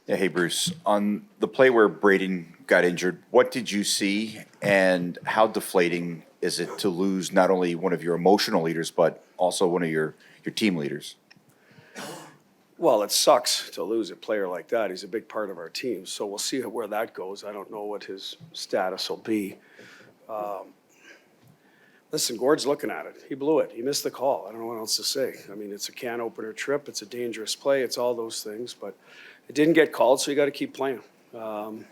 Yeah, hey, Bruce. On the play where Braden got injured, what did you see, and how deflating is it to lose not only one of your emotional leaders, but also one of your team leaders? Well, it sucks to lose a player like that. He's a big part of our team, so we'll see where that goes. I don't know what his status will be. Listen, Gord's looking at it. He blew it. He missed the call. I don't know what else to say. I mean, it's a can opener trip. It's a dangerous play. It's all those things, but it didn't get called, so you got to keep playing. Naber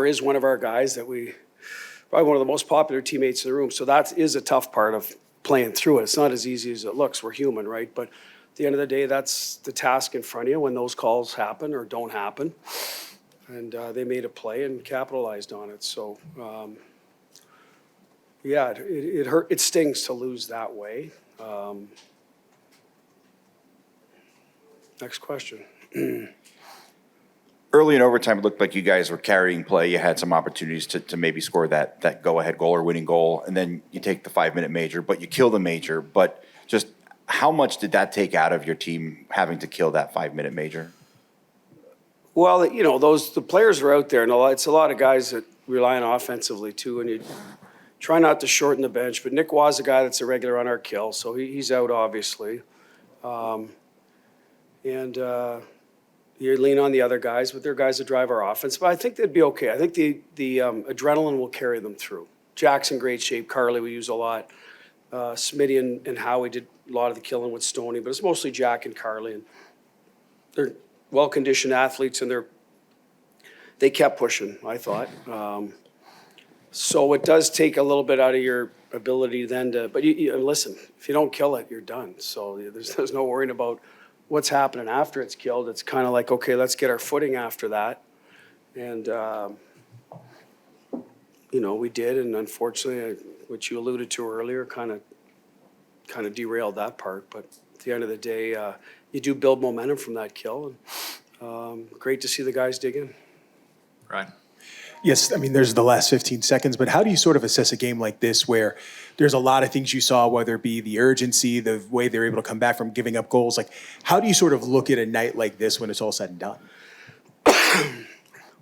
is one of our guys that probably one of the most popular teammates in the room. So that is a tough part of playing through it. It's not as easy as it looks. We're human, right? But at the end of the day, that's the task in front of you when those calls happen or don't happen. And they made a play and capitalized on it. So, it hurt. It stings to lose that way. Next question. Early in overtime, it looked like you guys were carrying play. You had some opportunities to maybe score that go-ahead goal or winning goal, and then you take the 5-minute major, but you kill the major. But just how much did that take out of your team having to kill that 5-minute major? Well, the players are out there, and it's a lot of guys that rely on offensively too, and you try not to shorten the bench. But Nick was a guy that's a regular on our kill, so he's out obviously. You lean on the other guys, but they're guys that drive our offense. But I think they'd be okay. I think the adrenaline will carry them through. Jack's in great shape. Carly we use a lot. Smitty and Howie did a lot of the killing with Stoney, but it's mostly Jack and Carly. And they're well-conditioned athletes, and they kept pushing, I thought. So it does take a little bit out of your ability then to – but you listen, if you don't kill it, you're done. So there's no worrying about – what's happening after it's killed. It's kind of like, okay, let's get our footing after that. And, we did. And unfortunately, what you alluded to earlier kind of derailed that part. But at the end of the day, you do build momentum from that kill. And great to see the guys dig in. Ryan. Yes, I mean, there's the last 15 seconds, but how do you sort of assess a game like this where there's a lot of things you saw, whether it be the urgency, the way they're able to come back from giving up goals? Like, how do you sort of look at a night like this when it's all said and done?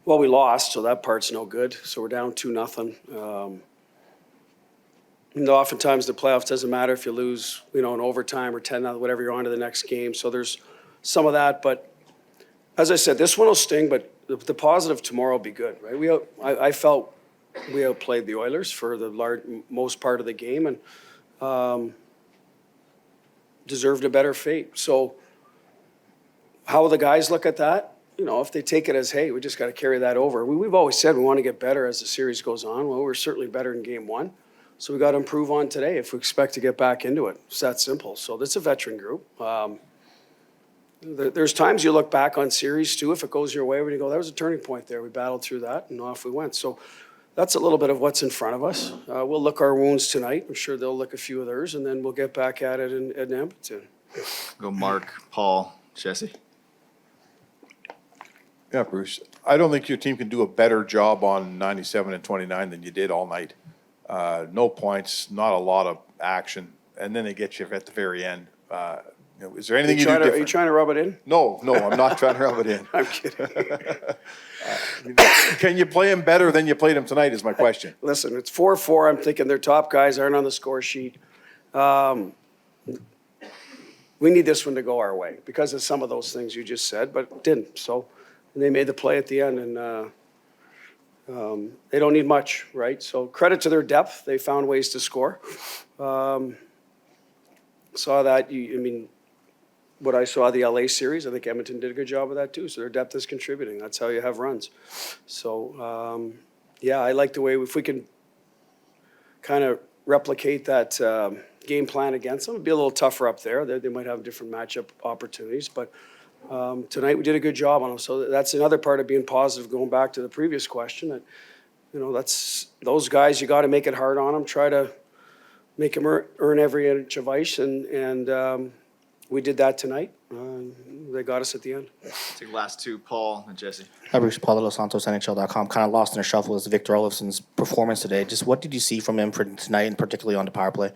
Well, we lost, so that part's no good. So we're down 2-0. Oftentimes the playoffs doesn't matter if you lose, in overtime or 10-0, whatever, you're on to the next game. So there's some of that, but as I said, this one will sting, but the positive tomorrow will be good, right? I felt we outplayed the Oilers for the most part of the game and deserved a better fate. So how will the guys look at that? If they take it as, hey, we just got to carry that over. We've always said we want to get better as the series goes on. Well, we're certainly better in game one. So we got to improve on today if we expect to get back into it. It's that simple. So that's a veteran group. There's times you look back on series too, if it goes your way, where you go, that was a turning point there. We battled through that and off we went. So that's a little bit of what's in front of us. We'll lick our wounds tonight. I'm sure they'll lick a few of theirs, and then we'll get back at it in Edmonton. Go Mark, Paul, Jesse. Yeah, Bruce. I don't think your team can do a better job on 97 and 29 than you did all night. No points, not a lot of action, and then they get you at the very end. Is there anything you do different? Are you trying to rub it in? No, I'm not trying to rub it in. I'm kidding. Can you play them better than you played them tonight is my question. Listen, it's 4-4. I'm thinking their top guys aren't on the score sheet. We need this one to go our way because of some of those things you just said, but it didn't. So they made the play at the end, and they don't need much, right? So credit to their depth. They found ways to score. Saw that. What I saw the LA series, I think Edmonton did a good job of that too. So their depth is contributing. That's how you have runs. So, I like the way if we can kind of replicate that game plan against them. It'd be a little tougher up there. They might have different matchup opportunities. But tonight we did a good job on them. So that's another part of being positive, going back to the previous question. That, that's those guys, you got to make it hard on them. Try to make them earn every inch of ice. And we did that tonight. They got us at the end. Take the last two, Paul and Jesse. Hi, Bruce. Paul Los Santos, NHL.com. Kind of lost in a shuffle is Victor Olofsson's performance today. Just what did you see from him for tonight, and particularly on the power play?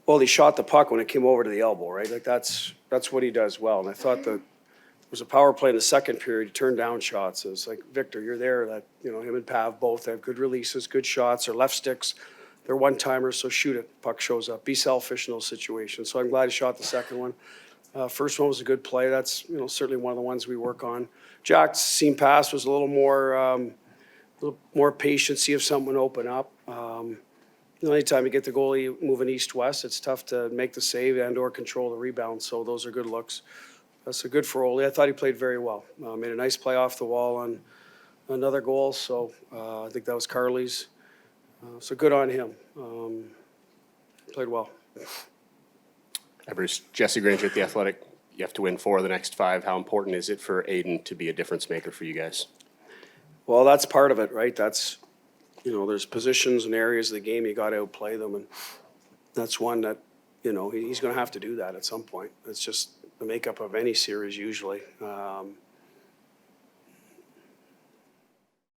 Well, he shot the puck when it came over to the elbow, right? Like that's what he does well. And I thought that there was a power play in the second period. He turned down shots. It was like, Victor, you're there. That, you know, him and Pav both have good releases, good shots. They're left sticks. They're one-timers, so shoot it. Puck shows up. Be selfish in those situations. So I'm glad he shot the second one. First one was a good play. That's, you know, certainly one of the ones we work on. Jack's seam pass was a little more patient, see if something would open up. You know, anytime you get the goalie moving east-west, it's tough to make the save and or control the rebound, so those are good looks. That's a good for Ole. I thought he played very well. Made a nice play off the wall on another goal, so I think that was Carly's. So good on him. Played well. Bruce, Jesse Granger at The Athletic. You have to win 4 of the next 5. How important is it for Aiden to be a difference maker for you guys? Well, that's part of it, right? That's, you know, there's positions and areas of the game you got to outplay them, and that's one that, you know, he's going to have to do that at some point. It's just the makeup of any series usually.